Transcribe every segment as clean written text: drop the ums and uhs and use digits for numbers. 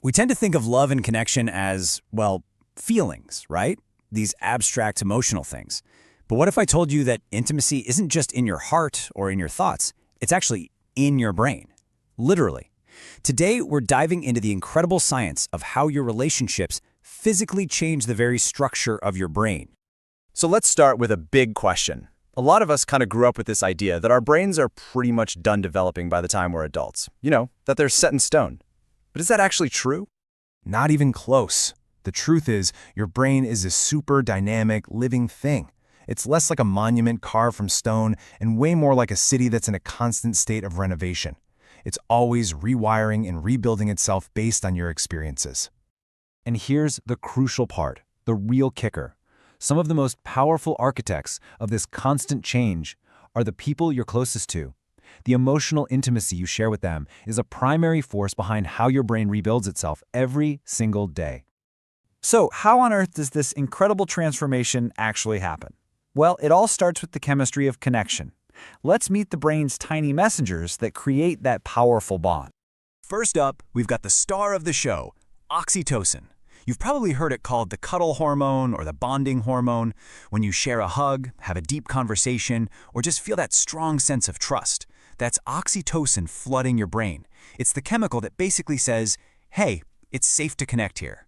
We tend to think of love and connection as, well, feelings, right? These abstract emotional things. But what if I told you that intimacy isn't just in your heart or in your thoughts, it's actually in your brain, literally. Today, we're diving into the incredible science of how your relationships physically change the very structure of your brain. So let's start with a big question. A lot of us kind of grew up with this idea that our brains are pretty much done developing by the time we're adults. That they're set in stone. But is that actually true? Not even close. The truth is, your brain is a super dynamic, living thing. It's less like a monument carved from stone and way more like a city that's in a constant state of renovation. It's always rewiring and rebuilding itself based on your experiences. And here's the crucial part, the real kicker. Some of the most powerful architects of this constant change are the people you're closest to. The emotional intimacy you share with them is a primary force behind how your brain rebuilds itself every single day. So, how on earth does this incredible transformation actually happen? Well, it all starts with the chemistry of connection. Let's meet the brain's tiny messengers that create that powerful bond. First up, we've got the star of the show, oxytocin. You've probably heard it called the cuddle hormone or the bonding hormone. When you share a hug, have a deep conversation, or just feel that strong sense of trust, that's oxytocin flooding your brain. It's the chemical that basically says, hey, it's safe to connect here.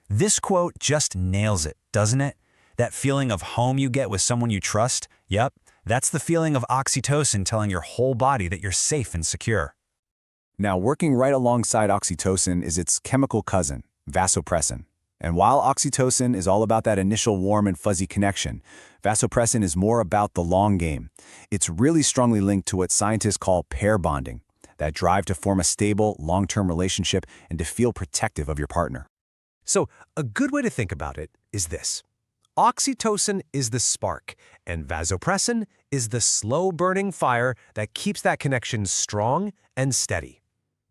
This quote just nails it, doesn't it? That feeling of home you get with someone you trust, yep, that's the feeling of oxytocin telling your whole body that you're safe and secure. Now, working right alongside oxytocin is its chemical cousin, vasopressin. And while oxytocin is all about that initial warm and fuzzy connection, vasopressin is more about the long game. It's really strongly linked to what scientists call pair bonding, that drive to form a stable, long-term relationship and to feel protective of your partner. So, a good way to think about it is this. Oxytocin is the spark, and vasopressin is the slow-burning fire that keeps that connection strong and steady.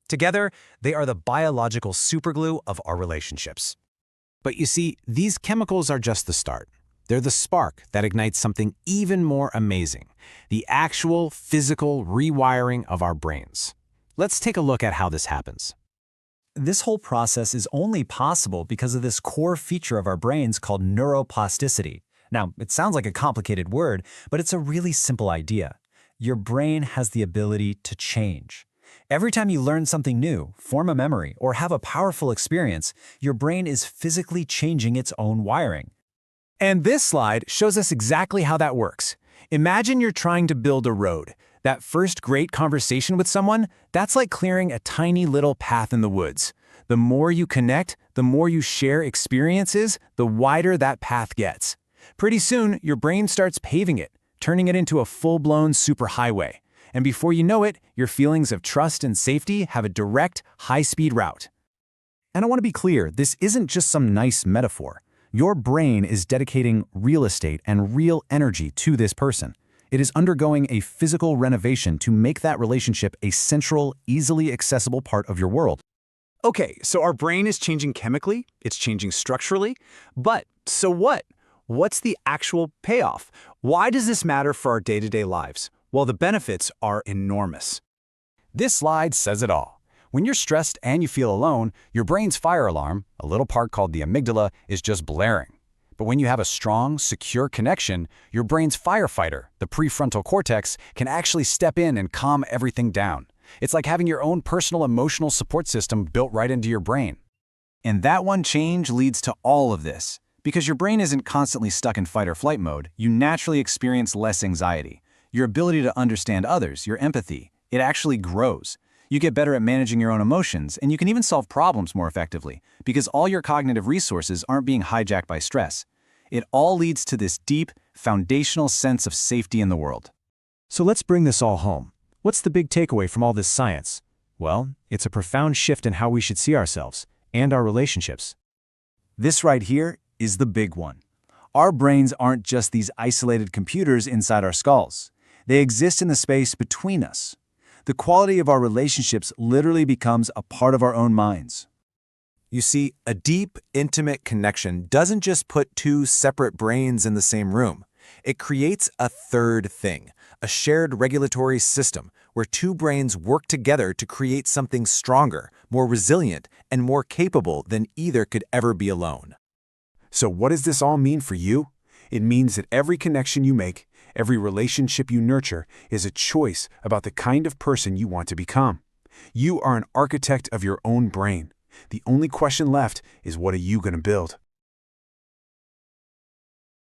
Together, they are the biological superglue of our relationships. But you see, these chemicals are just the start. They're the spark that ignites something even more amazing, the actual physical rewiring of our brains. Let's take a look at how this happens. This whole process is only possible because of this core feature of our brains called neuroplasticity. Now, it sounds like a complicated word, but it's a really simple idea. Your brain has the ability to change. Every time you learn something new, form a memory, or have a powerful experience, your brain is physically changing its own wiring. And this slide shows us exactly how that works. Imagine you're trying to build a road. That first great conversation with someone, that's like clearing a tiny little path in the woods. The more you connect, the more you share experiences, the wider that path gets. Pretty soon, your brain starts paving it, turning it into a full-blown superhighway. And before you know it, your feelings of trust and safety have a direct, high-speed route. And I want to be clear, this isn't just some nice metaphor. Your brain is dedicating real estate and real energy to this person. It is undergoing a physical renovation to make that relationship a central, easily accessible part of your world. Okay, so our brain is changing chemically, it's changing structurally, but so what? What's the actual payoff? Why does this matter for our day-to-day lives? Well, the benefits are enormous. This slide says it all. When you're stressed and you feel alone, your brain's fire alarm, a little part called the amygdala, is just blaring. But when you have a strong, secure connection, your brain's firefighter, the prefrontal cortex, can actually step in and calm everything down. It's like having your own personal emotional support system built right into your brain. And that one change leads to all of this. Because your brain isn't constantly stuck in fight or flight mode, you naturally experience less anxiety. Your ability to understand others, your empathy, it actually grows. You get better at managing your own emotions, and you can even solve problems more effectively because all your cognitive resources aren't being hijacked by stress. It all leads to this deep, foundational sense of safety in the world. So let's bring this all home. What's the big takeaway from all this science? Well, it's a profound shift in how we should see ourselves and our relationships. This right here is the big one. Our brains aren't just these isolated computers inside our skulls. They exist in the space between us. The quality of our relationships literally becomes a part of our own minds. You see, a deep, intimate connection doesn't just put two separate brains in the same room. It creates a third thing, a shared regulatory system where two brains work together to create something stronger, more resilient, and more capable than either could ever be alone. So what does this all mean for you? It means that every connection you make, every relationship you nurture, is a choice about the kind of person you want to become. You are an architect of your own brain. The only question left is, what are you going to build?